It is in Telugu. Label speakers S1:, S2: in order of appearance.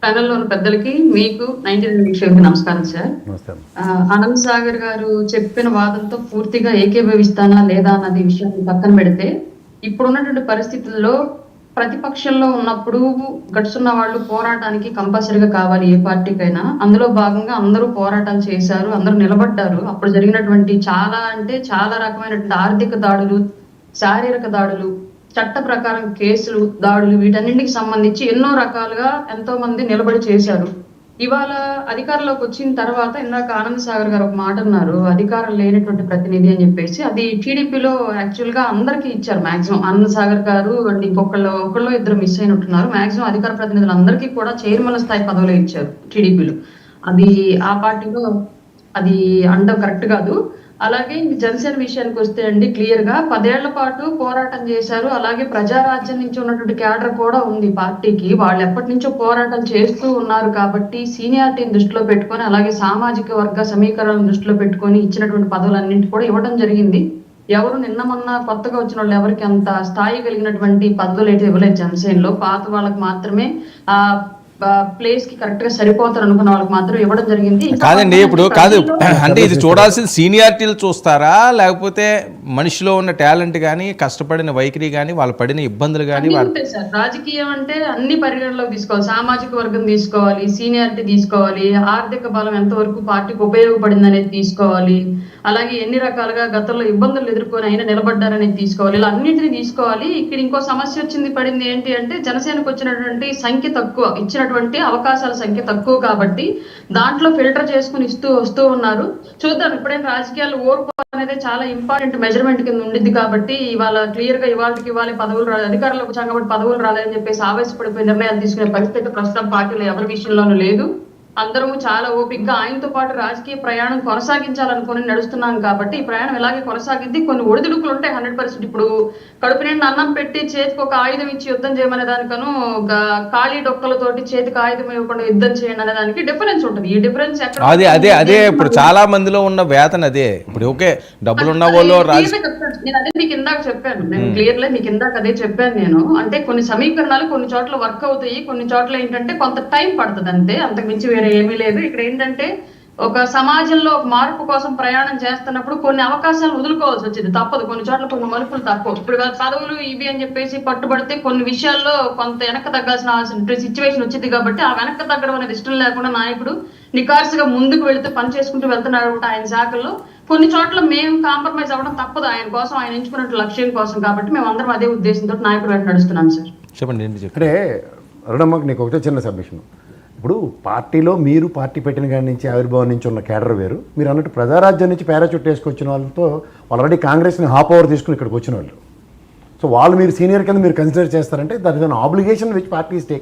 S1: ప్యానెల్లో ఉన్న పెద్దలకి మీకు 99 వీక్షకులకి నమస్కారం సార్. ఆనంద్ సాగర్ గారు చెప్పిన వాదంతో పూర్తిగా ఏకీభవిస్తానా లేదా అన్నది విషయాన్ని పక్కన పెడితే, ఇప్పుడున్నటువంటి పరిస్థితుల్లో ప్రతిపక్షంలో ఉన్నప్పుడు గడుస్తున్న వాళ్ళు పోరాటానికి కంపల్సరీగా కావాలి ఏ పార్టీకైనా. అందులో భాగంగా అందరూ పోరాటాలు చేశారు, అందరూ నిలబడ్డారు. అప్పుడు జరిగినటువంటి చాలా అంటే చాలా రకమైనటువంటి ఆర్థిక దాడులు, శారీరక దాడులు, చట్ట ప్రకారం కేసులు, దాడులు వీటన్నింటికి సంబంధించి ఎన్నో రకాలుగా ఎంతో మంది నిలబడి చేశారు. ఇవాళ అధికారంలోకి వచ్చిన తర్వాత ఇందాక ఆనంద్ సాగర్ గారు ఒక మాట అన్నారు, అధికారం లేనటువంటి ప్రతినిధి అని చెప్పేసి. అది టీడీపీలో యాక్చువల్ గా అందరికీ ఇచ్చారు మాక్సిమం. ఆనంద్ సాగర్ గారు అండ్ ఒకళ్ళు ఇద్దరు మిస్ అయినట్టున్నారు. మాక్సిమం అధికార ప్రతినిధులందరికీ కూడా చైర్మన్ స్థాయి పదవులు ఇచ్చారు టీడీపీలో. అది ఆ పార్టీలో అది అండం కరెక్ట్ కాదు. అలాగే జనసేన విషయానికి వస్తే అండి, క్లియర్ గా 10 ఏళ్ల పాటు పోరాటం చేశారు. అలాగే ప్రజారాజ్యం నుంచి ఉన్నటువంటి క్యాడర్ కూడా ఉంది పార్టీకి. వాళ్ళు ఎప్పటి నుంచో పోరాటం చేస్తూ ఉన్నారు కాబట్టి సీనియారిటీని దృష్టిలో పెట్టుకొని, అలాగే సామాజిక వర్గ సమీకరణను దృష్టిలో పెట్టుకొని ఇచ్చినటువంటి పదవులన్నింటి కూడా ఇవ్వడం జరిగింది. ఎవరు నిన్న మొన్న కొత్తగా వచ్చిన వాళ్ళు ఎవరికి అంత స్థాయి కలిగినటువంటి పదవులు అయితే ఇవ్వలేదు జనసేనలో. పాత వాళ్ళకి మాత్రమే ఆ ప్లేస్ కి కరెక్ట్ గా సరిపోతారు అనుకున్న వాళ్ళకి మాత్రం ఇవ్వడం జరిగింది.
S2: కాదండి, ఇప్పుడు కాదు అంటే ఇది చూడాల్సిన సీనియారిటీలు చూస్తారా, లేకపోతే మనిషిలో ఉన్న టాలెంట్ కానీ, కష్టపడిన వైఖరి కానీ, వాళ్ళు పడిన ఇబ్బందులు కానీ?
S1: సార్, రాజకీయం అంటే అన్ని పరిగణలోకి తీసుకోవాలి. సామాజిక వర్గం తీసుకోవాలి, సీనియారిటీ తీసుకోవాలి, ఆర్థిక బలం ఎంతవరకు పార్టీకి ఉపయోగపడింది అనేది తీసుకోవాలి, అలాగే ఎన్ని రకాలుగా గతంలో ఇబ్బందులు ఎదుర్కొని అయినా నిలబడ్డారనేది తీసుకోవాలి. ఇలా అన్నింటినీ తీసుకోవాలి. ఇక్కడ ఇంకో సమస్య వచ్చింది పడింది ఏంటి అంటే, జనసేనకు వచ్చినటువంటి సంఖ్య తక్కువ, ఇచ్చినటువంటి అవకాశాల సంఖ్య తక్కువ కాబట్టి దాంట్లో ఫిల్టర్ చేసుకుని వస్తూ ఉన్నారు. చూద్దాం, ఇప్పుడైనా రాజకీయాలు ఓర్పు అనేది చాలా ఇంపార్టెంట్ మెజర్మెంట్ కింద ఉండిద్ది కాబట్టి ఇవాళ క్లియర్ గా ఇవాళ పదవులు అధికారంలోకి వచ్చాం కాబట్టి పదవులు రాలేదని చెప్పేసి ఆవేశపడిపోయి నిర్ణయాలు తీసుకునే పరిస్థితి ప్రస్తుతం పార్టీలో ఎవరి విషయంలోనూ లేదు. అందరము చాలా ఓపికగా ఆయనతో పాటు రాజకీయ ప్రయాణం కొనసాగించాలనుకుని నడుస్తున్నాం కాబట్టి ఈ ప్రయాణం ఇలాగే కొనసాగింది. కొన్ని ఒడిదుడుకులు ఉంటాయి 100%. ఇప్పుడు కడుపు నిండా అన్నం పెట్టి చేతికి ఒక ఆయుధం ఇచ్చి యుద్ధం చేయమనే దానికను ఖాళీ డొక్కలతోటి చేతికి ఆయుధం ఇవ్వకుండా యుద్ధం చేయండి అనే దానికి డిఫరెన్స్ ఉంటుంది. ఈ డిఫరెన్స్
S2: అదే ఇప్పుడు చాలా మందిలో ఉన్న వేతన అదే. ఇప్పుడు ఓకే, డబ్బులు ఉన్న వాళ్ళు
S1: నేను అదే మీకు ఇందాక చెప్పాను, నేను క్లియర్లీ మీకు ఇందాక అదే చెప్పాను నేను. అంటే కొన్ని సమీకరణాలు కొన్ని చోట్ల వర్క్ అవుతాయి, కొన్ని చోట్ల ఏంటంటే కొంత టైం పడుతుంది అంతే, అంతకు మించి వేరే ఏమీ లేదు. ఇక్కడ ఏంటంటే ఒక సమాజంలో ఒక మార్పు కోసం ప్రయాణం చేస్తున్నప్పుడు కొన్ని అవకాశాలు వదులుకోవాల్సి వచ్చింది, తప్పదు. కొన్ని చోట్ల కొన్ని మలుపులు తప్పవు. ఇప్పుడు పదవులు ఇవి అని చెప్పేసి పట్టుబడితే కొన్ని విషయాల్లో కొంత వెనక్కి తగ్గాల్సిన సిచ్యువేషన్ వచ్చింది కాబట్టి ఆ వెనక్కి తగ్గడం అనేది ఇష్టం లేకుండా నాయకుడు నికార్సుగా ముందుకు వెళితే పని చేసుకుంటూ వెళ్తున్నాడు ఆయన శాఖల్లో. కొన్ని చోట్ల మేము కాంప్రమైజ్ అవ్వడం తప్పదు, ఆయన కోసం, ఆయన ఎంచుకున్నట్టు లక్ష్యం కోసం. కాబట్టి మేము అందరం అదే ఉద్దేశంతో నాయకుడు వెంట నడుస్తున్నాం సార్.
S2: చెప్పండి.
S3: అంటే అరుణమ్మకి నీకు ఒకటే చిన్న సబ్మిషన్. ఇప్పుడు పార్టీలో మీరు పార్టీ పెట్టిన కాడి నుంచి ఆవిర్భావం నుంచి ఉన్న కేడర్ వేరు, మీరు అన్నట్టు ప్రజారాజ్యం నుంచి పారాచూట్ వేసుకొచ్చిన వాళ్ళతో ఆల్రెడీ కాంగ్రెస్ని హాఫ్ ఓవర్ తీసుకుని ఇక్కడికి వచ్చిన వాళ్ళు. సో వాళ్ళు మీరు సీనియర్ కింద మీరు కన్సిడర్ చేస్తారంటే that is an obligation which parties take.